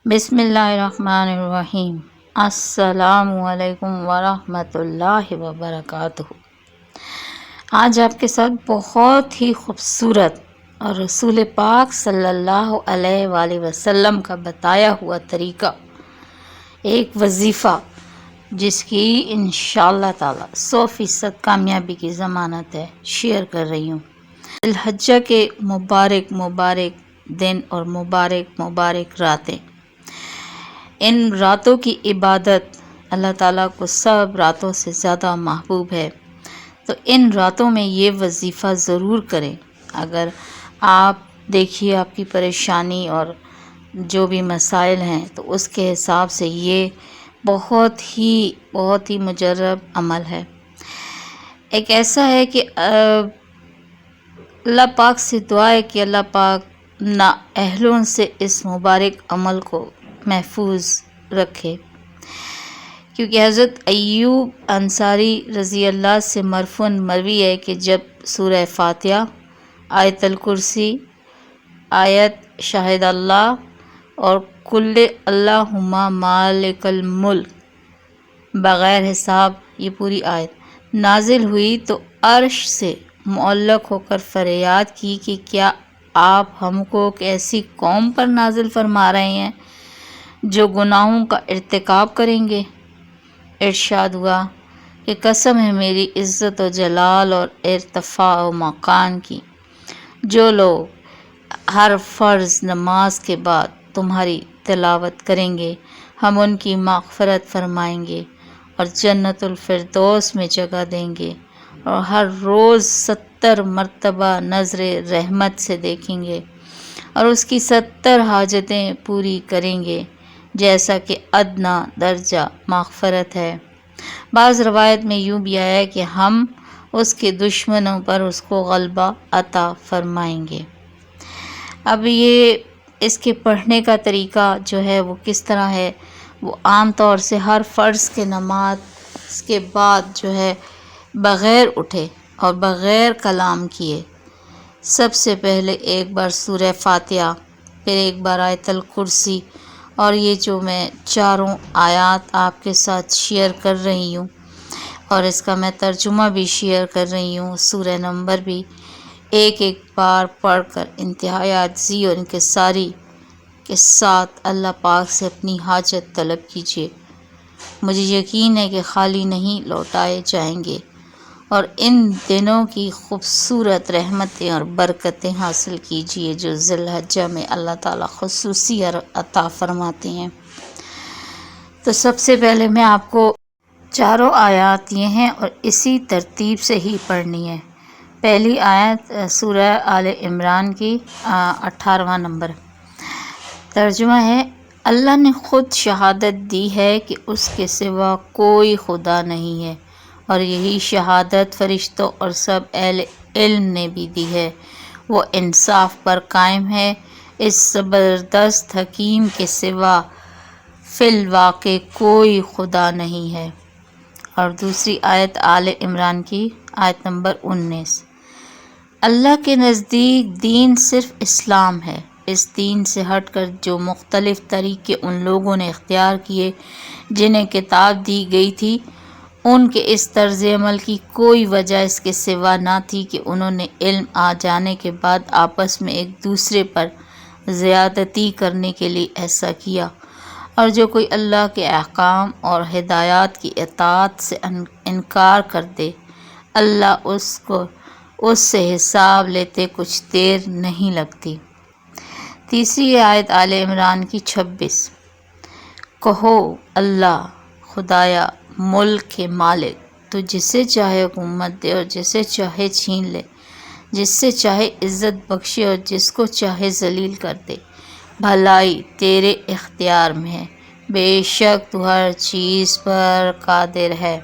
بسم اللہ الرحمن الرحیم۔ السلام علیکم ورحمۃ اللہ وبرکاتہ۔ آج آپ کے ساتھ بہت ہی خوبصورت اور رسول پاک صلی اللہ علیہ وآلہ وسلم کا بتایا ہوا طریقہ، ایک وظیفہ جس کی انشاءاللہ تعالی 100% کامیابی کی ضمانت ہے، شیئر کر رہی ہوں۔ ذی الحجہ کے مبارک دن اور مبارک راتیں، ان راتوں کی عبادت اللہ تعالیٰ کو سب راتوں سے زیادہ محبوب ہے، تو ان راتوں میں یہ وظیفہ ضرور کریں۔ اگر آپ دیکھیے آپ کی پریشانی اور جو بھی مسائل ہیں تو اس کے حساب سے یہ بہت ہی مجرب عمل ہے۔ ایک ایسا ہے کہ اللہ پاک سے دعا ہے کہ اللہ پاک نااہلوں سے اس مبارک عمل کو محفوظ رکھے، کیونکہ حضرت ایوب انصاری رضی اللہ سے مرفوعاً مروی ہے کہ جب سورہ فاتحہ، آیت الکرسی، آیت شاہد اللہ اور کل اللہم مالک الملک بغیر حساب، یہ پوری آیت نازل ہوئی تو عرش سے معلق ہو کر فریاد کی کہ کیا آپ ہم کو ایک ایسی قوم پر نازل فرما رہے ہیں جو گناہوں کا ارتکاب کریں گے؟ ارشاد ہوا کہ قسم ہے میری عزت و جلال اور ارتفاع و مکان کی، جو لوگ ہر فرض نماز کے بعد تمہاری تلاوت کریں گے ہم ان کی مغفرت فرمائیں گے اور جنت الفردوس میں جگہ دیں گے، اور ہر روز 70 مرتبہ نظر رحمت سے دیکھیں گے اور اس کی 70 حاجتیں پوری کریں گے، جیسا کہ ادنا درجہ مغفرت ہے۔ بعض روایت میں یوں بھی آیا ہے کہ ہم اس کے دشمنوں پر اس کو غلبہ عطا فرمائیں گے۔ اب یہ اس کے پڑھنے کا طریقہ جو ہے وہ کس طرح ہے، وہ عام طور سے ہر فرض کے نماز کے بعد جو ہے بغیر اٹھے اور بغیر کلام کیے سب سے پہلے ایک بار سورہ فاتحہ، پھر ایک بار آیت الکرسی، اور یہ جو میں چاروں آیات آپ کے ساتھ شیئر کر رہی ہوں اور اس کا میں ترجمہ بھی شیئر کر رہی ہوں، سورہ نمبر بھی ایک بار پڑھ کر انتہائی عاجزی اور انکساری کے ساتھ اللہ پاک سے اپنی حاجت طلب کیجیے۔ مجھے یقین ہے کہ خالی نہیں لوٹائے جائیں گے، اور ان دنوں کی خوبصورت رحمتیں اور برکتیں حاصل کیجیے جو ذی الحجہ میں اللہ تعالیٰ خصوصی عطا فرماتے ہیں۔ تو سب سے پہلے میں آپ کو چاروں آیات یہ ہیں اور اسی ترتیب سے ہی پڑھنی ہے۔ پہلی آیت سورہ آل عمران کی 18واں نمبر، ترجمہ ہے: اللہ نے خود شہادت دی ہے کہ اس کے سوا کوئی خدا نہیں ہے، اور یہی شہادت فرشتوں اور سب اہل علم نے بھی دی ہے، وہ انصاف پر قائم ہے، اس زبردست حکیم کے سوا فی الواقع کوئی خدا نہیں ہے۔ اور دوسری آیت آل عمران کی آیت نمبر 19، اللہ کے نزدیک دین صرف اسلام ہے، اس دین سے ہٹ کر جو مختلف طریقے ان لوگوں نے اختیار کیے جنہیں کتاب دی گئی تھی، ان کے اس طرز عمل کی کوئی وجہ اس کے سوا نہ تھی کہ انہوں نے علم آ جانے کے بعد آپس میں ایک دوسرے پر زیادتی کرنے کے لیے ایسا کیا، اور جو کوئی اللہ کے احکام اور ہدایات کی اطاعت سے انکار کر دے، اللہ اس سے حساب لیتے کچھ دیر نہیں لگتی۔ تیسری آیت آل عمران کی 26، کہو اللہ خدایا ملک کے مالک، تو جسے چاہے حکومت دے اور جسے چاہے چھین لے، جس سے چاہے عزت بخشے اور جس کو چاہے ذلیل کر دے، بھلائی تیرے اختیار میں ہے، بے شک تو ہر چیز پر قادر ہے۔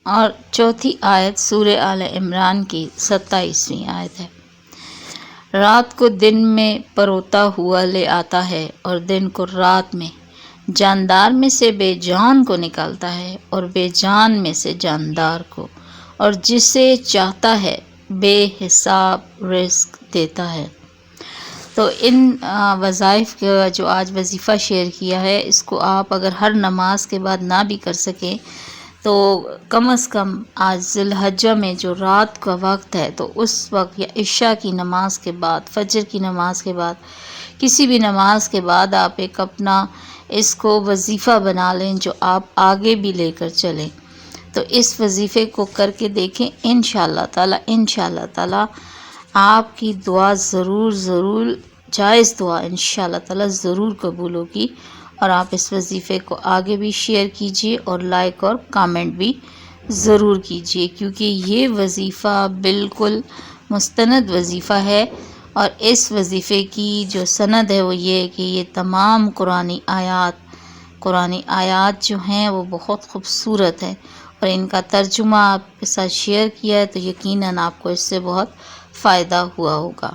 اور چوتھی آیت سورہ آل عمران کی 27ویں آیت ہے، رات کو دن میں پروتا ہوا لے آتا ہے اور دن کو رات میں، جاندار میں سے بے جان کو نکالتا ہے اور بے جان میں سے جاندار کو، اور جسے چاہتا ہے بے حساب رزق دیتا ہے۔ تو ان وظائف کا جو آج وظیفہ شیئر کیا ہے، اس کو آپ اگر ہر نماز کے بعد نہ بھی کر سکیں تو کم از کم آج ذی الحجہ میں جو رات کا وقت ہے تو اس وقت، یا عشاء کی نماز کے بعد، فجر کی نماز کے بعد، کسی بھی نماز کے بعد آپ ایک اپنا اس کو وظیفہ بنا لیں جو آپ آگے بھی لے کر چلیں۔ تو اس وظیفے کو کر کے دیکھیں، انشاءاللہ تعالی آپ کی دعا ضرور جائز دعا انشاءاللہ تعالی ضرور قبول ہوگی، اور آپ اس وظیفے کو آگے بھی شیئر کیجئے اور لائک اور کامنٹ بھی ضرور کیجئے، کیونکہ یہ وظیفہ بالکل مستند وظیفہ ہے، اور اس وظیفے کی جو سند ہے وہ یہ ہے کہ یہ تمام قرآنی آیات جو ہیں وہ بہت خوبصورت ہے، اور ان کا ترجمہ آپ کے ساتھ شیئر کیا ہے تو یقیناً آپ کو اس سے بہت فائدہ ہوا ہوگا۔